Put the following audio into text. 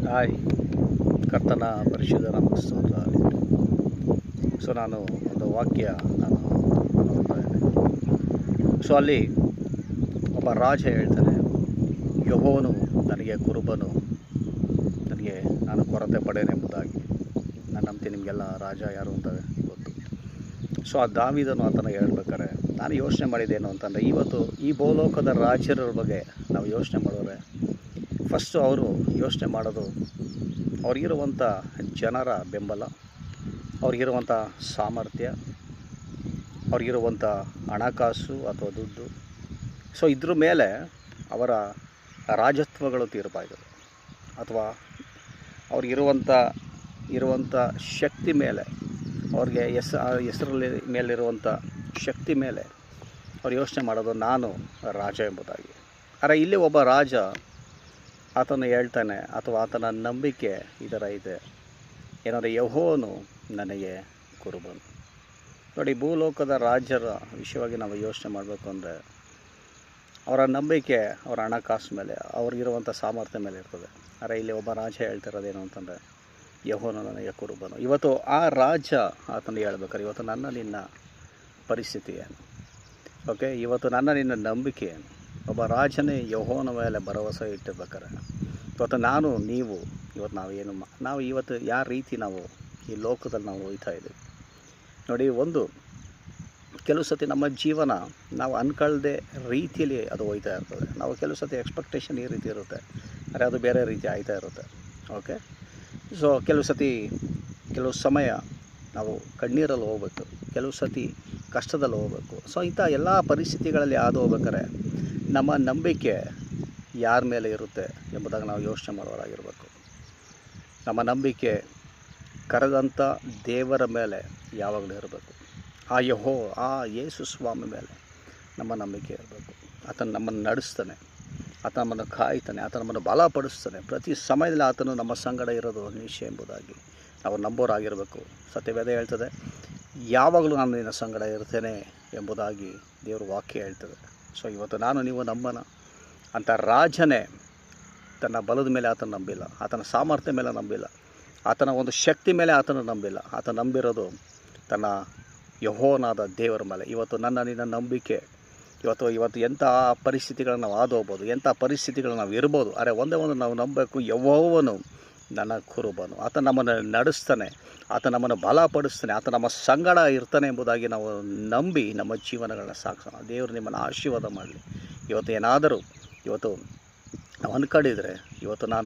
Hi, ಕರ್ತನ ಪರಿಶುದ್ಧ ನಾಮಕ್ಕೆ ಸ್ತೋತ್ರ. ಸೊ ನಾನು ಒಂದು ವಾಕ್ಯ ನೋಡ್ತಾ ಇದ್ದೆ. ಸೊ ಅಲ್ಲಿ ಒಬ್ಬ ರಾಜ ಹೇಳ್ತಾನೆ, ಯೆಹೋವನು ನನಗೆ ಕುರುಬನು, ನಾನು ಕೊರತೆ ಪಡೇನೆಂಬುದಾಗಿ. ನಾನು ನಂಬ್ತೀನಿ ನಿಮಗೆಲ್ಲ ರಾಜ ಯಾರು ಅಂತ ಗೊತ್ತು. ಸೊ ಆ ದಾವೀದನು ಆತನ ಹೇಳ್ಬೇಕಾರೆ ನಾನು ಯೋಚನೆ ಮಾಡಿದ್ದೇನು ಅಂತಂದರೆ, ಇವತ್ತು ಈ ಭೂಲೋಕದ ರಾಜರ ಬಗ್ಗೆ ನಾವು ಯೋಚನೆ ಮಾಡಿದ್ರೆ ಫಸ್ಟು ಅವರು ಯೋಚನೆ ಮಾಡೋದು ಅವ್ರಿಗಿರುವಂಥ ಜನರ ಬೆಂಬಲ, ಅವ್ರಿಗಿರುವಂಥ ಸಾಮರ್ಥ್ಯ, ಅವ್ರಿಗಿರುವಂಥ ಹಣಕಾಸು ಅಥವಾ ದುಡ್ಡು. ಸೊ ಇದ್ರ ಮೇಲೆ ಅವರ ರಾಜತ್ವಗಳು ತೀರ್ಪಾಯಿತು, ಅಥವಾ ಇರುವಂಥ ಶಕ್ತಿ ಮೇಲೆ, ಅವ್ರಿಗೆ ಹೆಸರಲ್ಲಿ ಮೇಲಿರುವಂಥ ಶಕ್ತಿ ಮೇಲೆ ಅವ್ರು ಯೋಚನೆ ಮಾಡೋದು ನಾನು ರಾಜ ಎಂಬುದಾಗಿ. ಆದರೆ ಇಲ್ಲಿ ಒಬ್ಬ ರಾಜ ಆತನು ಹೇಳ್ತಾನೆ, ಅಥವಾ ಆತನ ನಂಬಿಕೆ ಈ ಥರ ಇದೆ, ಏನಾದರೆ ಯೆಹೋವನು ನನಗೆ ಕುರುಬನು. ನೋಡಿ, ಭೂಲೋಕದ ರಾಜರ ವಿಷಯವಾಗಿ ನಾವು ಯೋಚನೆ ಮಾಡಬೇಕು ಅಂದರೆ ಅವರ ನಂಬಿಕೆ ಅವರ ಹಣಕಾಸು ಮೇಲೆ, ಅವ್ರಿಗಿರುವಂಥ ಸಾಮರ್ಥ್ಯ ಮೇಲೆ ಇರ್ತದೆ. ಆದರೆ ಇಲ್ಲಿ ಒಬ್ಬ ರಾಜ ಹೇಳ್ತಿರೋದೇನು ಅಂತಂದರೆ, ಯೆಹೋವನು ನನಗೆ ಕುರುಬನು. ಇವತ್ತು ಆ ರಾಜ ಆತನು ಹೇಳ್ಬೇಕಾರೆ, ಇವತ್ತು ನನ್ನ ನಿನ್ನ ಪರಿಸ್ಥಿತಿ ಏನು? ಓಕೆ, ಇವತ್ತು ನನ್ನ ನಿನ್ನ ನಂಬಿಕೆ ಏನು? ಒಬ್ಬ ರಾಜನೇ ಯೆಹೋವನ ಮೇಲೆ ಭರವಸೆ ಇಟ್ಟಿರ್ಬೇಕಾರೆ ಇವತ್ತು ನಾವು ಇವತ್ತು ಯಾವ ರೀತಿ ನಾವು ಈ ಲೋಕದಲ್ಲಿ ನಾವು ಹೋಗ್ತಾ ಇದ್ದೀವಿ ನೋಡಿ. ಕೆಲವು ಸತಿ ನಮ್ಮ ಜೀವನ ನಾವು ಅಂದ್ಕೊಳ್ದೆ ರೀತಿಯಲ್ಲಿ ಅದು ಹೋಗ್ತಾ ಇರ್ತದೆ. ನಾವು ಕೆಲವು ಸತಿ ಎಕ್ಸ್ಪೆಕ್ಟೇಷನ್ ಈ ರೀತಿ ಇರುತ್ತೆ, ಆದರೆ ಅದು ಬೇರೆ ರೀತಿ ಆಗ್ತಾ ಇರುತ್ತೆ. ಓಕೆ, ಸೊ ಕೆಲವು ಸಮಯ ನಾವು ಕಣ್ಣೀರಲ್ಲಿ ಹೋಗ್ಬೇಕು, ಕೆಲವು ಸತಿ ಕಷ್ಟದಲ್ಲಿ ಹೋಗ್ಬೇಕು. ಸೊ ಇಂಥ ಎಲ್ಲ ಪರಿಸ್ಥಿತಿಗಳಲ್ಲಿ ಹಾದು ಹೋಗ್ಬೇಕಾರೆ ನಮ್ಮ ನಂಬಿಕೆ ಯಾರ ಮೇಲೆ ಇರುತ್ತೆ ಎಂಬುದಾಗಿ ನಾವು ಯೋಚನೆ ಮಾಡೋರಾಗಿರಬೇಕು. ನಮ್ಮ ನಂಬಿಕೆ ಕರೆದಂಥ ದೇವರ ಮೇಲೆ ಯಾವಾಗಲೂ ಇರಬೇಕು. ಆ ಯೇಸು ಸ್ವಾಮಿ ಮೇಲೆ ನಮ್ಮ ನಂಬಿಕೆ ಇರಬೇಕು. ಆತನು ನಮ್ಮನ್ನು ನಡೆಸ್ತಾನೆ, ಆತ ನಮ್ಮನ್ನು ಕಾಯ್ತಾನೆ, ಆತ ನಮ್ಮನ್ನು ಬಲಪಡಿಸ್ತಾನೆ. ಪ್ರತಿ ಸಮಯದಲ್ಲಿ ಆತನು ನಮ್ಮ ಸಂಗಡ ಇರೋದು ನಿಶ್ಚಯ ಎಂಬುದಾಗಿ ನಾವು ನಂಬೋರಾಗಿರಬೇಕು. ಸತ್ಯವೇದ ಹೇಳ್ತದೆ, ಯಾವಾಗಲೂ ನಾನು ನಿನ್ನ ಸಂಗಡ ಇರ್ತೇನೆ ಎಂಬುದಾಗಿ ದೇವರ ವಾಕ್ಯ ಹೇಳ್ತದೆ. ಸೊ ಇವತ್ತು ನಾನು ನೀವು ನಂಬೋಣ. ಅಂಥ ರಾಜನೇ ತನ್ನ ಬಲದ ಮೇಲೆ ಆತನ ನಂಬಿಲ್ಲ, ಆತನ ಸಾಮರ್ಥ್ಯ ಮೇಲೆ ನಂಬಿಲ್ಲ, ಆತನ ಒಂದು ಶಕ್ತಿ ಮೇಲೆ ಆತನ ನಂಬಿಲ್ಲ. ಆತ ನಂಬಿರೋದು ತನ್ನ ಯೆಹೋವನಾದ ದೇವರ ಮೇಲೆ. ಇವತ್ತು ನನ್ನ ನಿನ್ನ ನಂಬಿಕೆ ಇವತ್ತು ಎಂಥ ಪರಿಸ್ಥಿತಿಗಳನ್ನ ನಾವು ಹಾದು ಹೋಗ್ಬೋದು, ಎಂಥ ಪರಿಸ್ಥಿತಿಗಳನ್ನ ನಾವು ಇರ್ಬೋದು. ಆದರೆ ಒಂದೇ ಒಂದು ನಾವು ನಂಬಬೇಕು, ಯೆಹೋವನು ನನ್ನ ಕುರುಬನು. ಆತ ನಮ್ಮನ್ನು ನಡೆಸ್ತಾನೆ, ಆತ ನಮ್ಮನ್ನು ಬಲಪಡಿಸ್ತಾನೆ, ಆತ ನಮ್ಮ ಸಂಗಡ ಇರ್ತಾನೆ ಎಂಬುದಾಗಿ ನಾವು ನಂಬಿ ನಮ್ಮ ಜೀವನಗಳನ್ನ ಸಾಗಿಸೋಣ. ದೇವರು ನಿಮ್ಮನ್ನು ಆಶೀರ್ವಾದ ಮಾಡಲಿ. ಇವತ್ತು ನಾವು ಅಂದ್ಕೊಂಡಿದ್ರೆ ಇವತ್ತು ನಾನು